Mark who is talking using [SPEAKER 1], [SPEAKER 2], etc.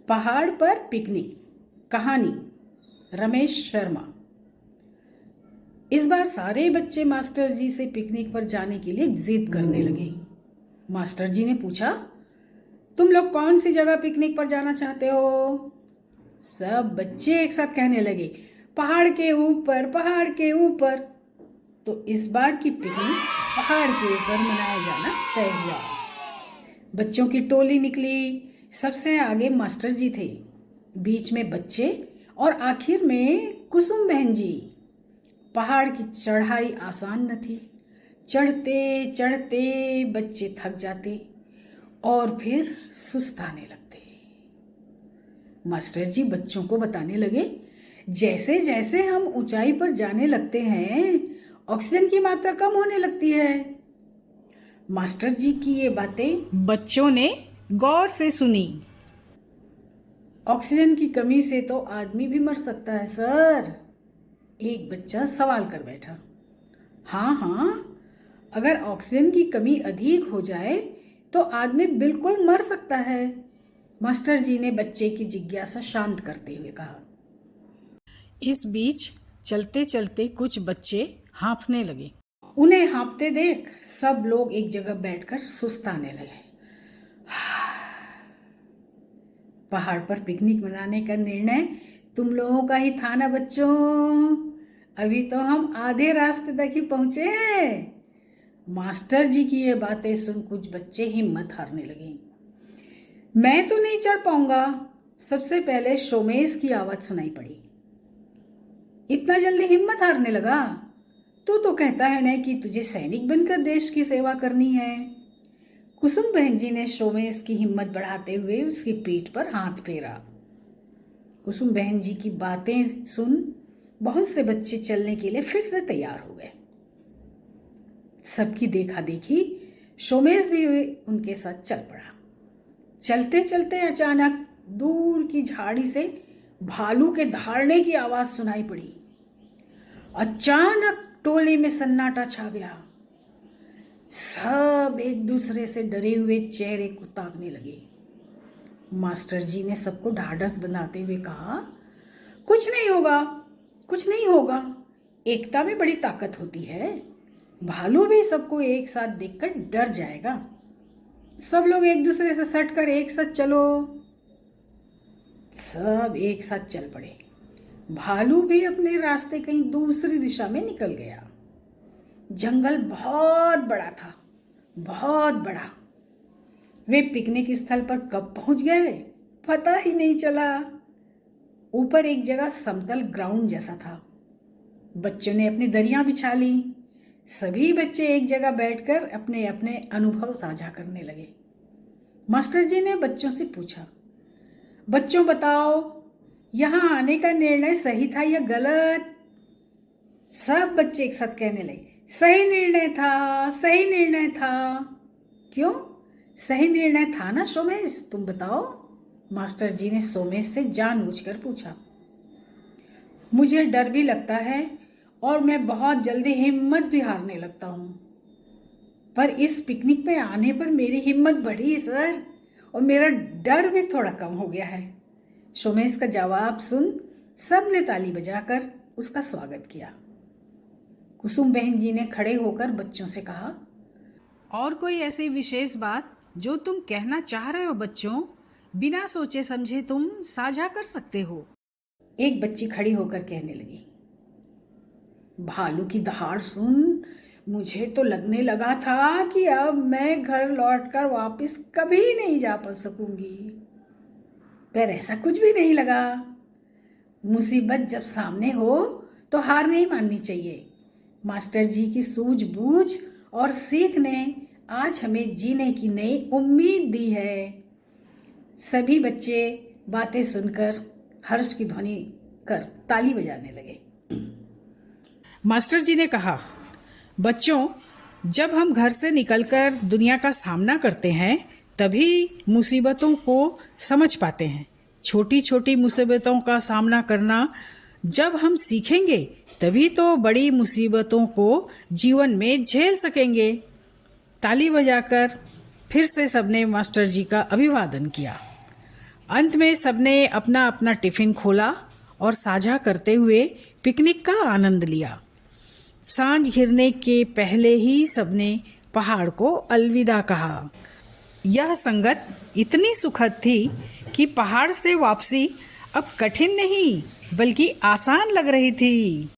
[SPEAKER 1] पहाड़ पर पिकनिक। कहानी रमेश शर्मा। इस बार सारे बच्चे मास्टर जी से पिकनिक पर जाने के लिए जिद करने लगे। मास्टर जी ने पूछा, तुम लोग कौन सी जगह पिकनिक पर जाना चाहते हो? सब बच्चे एक साथ कहने लगे, पहाड़ के ऊपर, पहाड़ के ऊपर। तो इस बार की पिकनिक पहाड़ के ऊपर मनाया जाना तय हुआ। बच्चों की टोली निकली। सबसे आगे मास्टर जी थे, बीच में बच्चे और आखिर में कुसुम बहन जी। पहाड़ की चढ़ाई आसान न थी। चढ़ते चढ़ते बच्चे थक जाते और फिर सुस्ताने लगते। मास्टर जी बच्चों को बताने लगे, जैसे जैसे हम ऊंचाई पर जाने लगते हैं ऑक्सीजन की मात्रा कम होने लगती है। मास्टर जी की ये बातें बच्चों ने गौर से सुनी। ऑक्सीजन की कमी से तो आदमी भी मर सकता है सर, एक बच्चा सवाल कर बैठा। हाँ, अगर ऑक्सीजन की कमी अधिक हो जाए तो आदमी बिल्कुल मर सकता है, मास्टर जी ने बच्चे की जिज्ञासा शांत करते हुए कहा। इस बीच चलते चलते कुछ बच्चे हाँफने लगे। उन्हें हाँफते देख सब लोग एक जगह बैठकर सुस्ताने लगे। पहाड़ पर पिकनिक मनाने का निर्णय तुम लोगों का ही था ना बच्चों? अभी तो हम आधे रास्ते तक ही पहुंचे हैं। मास्टर जी की ये बातें सुन कुछ बच्चे हिम्मत हारने लगे। मैं तो नहीं चढ़ पाऊंगा। सबसे पहले शोमेश की आवाज सुनाई पड़ी। इतना जल्दी हिम्मत हारने लगा? तू तो कहता है ना कि तुझे सैनिक बनकर देश की सेवा करनी है। कुसुम बहन जी ने शोमेश की हिम्मत बढ़ाते हुए उसकी पीठ पर हाथ फेरा। कुसुम बहन जी की बातें सुन बहुत से बच्चे चलने के लिए फिर से तैयार हो गए। सबकी देखा देखी शोमेश भी उनके साथ चल पड़ा। चलते चलते अचानक दूर की झाड़ी से भालू के दहाड़ने की आवाज सुनाई पड़ी। अचानक टोली में सन्नाटा छा गया। सब एक दूसरे से डरे हुए चेहरे को ताकने लगे। मास्टर जी ने सबको ढाढ़स बनाते हुए कहा, कुछ नहीं होगा, कुछ नहीं होगा, एकता में बड़ी ताकत होती है। भालू भी सबको एक साथ देखकर डर जाएगा। सब लोग एक दूसरे से सटकर एक साथ चलो। सब एक साथ चल पड़े। भालू भी अपने रास्ते कहीं दूसरी दिशा में निकल गया। जंगल बहुत बड़ा था, बहुत बड़ा। वे पिकनिक स्थल पर कब पहुंच गए पता ही नहीं चला। ऊपर एक जगह समतल ग्राउंड जैसा था। बच्चों ने अपनी दरियां बिछा ली। सभी बच्चे एक जगह बैठकर अपने अपने अनुभव साझा करने लगे। मास्टर जी ने बच्चों से पूछा, बच्चों बताओ, यहां आने का निर्णय सही था या गलत? सब बच्चे एक साथ कहने लगे, सही निर्णय था, सही निर्णय था। क्यों? सही निर्णय था ना सोमेश, तुम बताओ? मास्टर जी ने सोमेश से जानबूझकर पूछा। मुझे डर भी लगता है और मैं बहुत जल्दी हिम्मत भी हारने लगता हूं, पर इस पिकनिक पे आने पर मेरी हिम्मत बढ़ी सर, और मेरा डर भी थोड़ा कम हो गया है। सोमेश का जवाब सुन सबने ताली बजाकर उसका स्वागत किया। कुसुम बहन जी ने खड़े होकर बच्चों से कहा, और कोई ऐसी विशेष बात जो तुम कहना चाह रहे हो बच्चों? बिना सोचे समझे तुम साझा कर सकते हो। एक बच्ची खड़ी होकर कहने लगी, भालू की दहाड़ सुन मुझे तो लगने लगा था कि अब मैं घर लौटकर वापस कभी नहीं जा पा सकूंगी, पर ऐसा कुछ भी नहीं लगा। मुसीबत जब सामने हो तो हार नहीं माननी चाहिए। मास्टर जी की सूझबूझ और सीख ने आज हमें जीने की नई उम्मीद दी है। सभी बच्चे बातें सुनकर हर्ष की ध्वनि कर ताली बजाने लगे। मास्टर जी ने कहा, बच्चों, जब हम घर से निकलकर दुनिया का सामना करते हैं तभी मुसीबतों को समझ पाते हैं। छोटी छोटी मुसीबतों का सामना करना जब हम सीखेंगे तभी तो बड़ी मुसीबतों को जीवन में झेल सकेंगे। ताली बजाकर फिर से सबने मास्टर जी का अभिवादन किया। अंत में सबने अपना अपना टिफिन खोला और साझा करते हुए पिकनिक का आनंद लिया। सांझ घिरने के पहले ही सबने पहाड़ को अलविदा कहा। यह संगत इतनी सुखद थी कि पहाड़ से वापसी अब कठिन नहीं बल्कि आसान लग रही थी।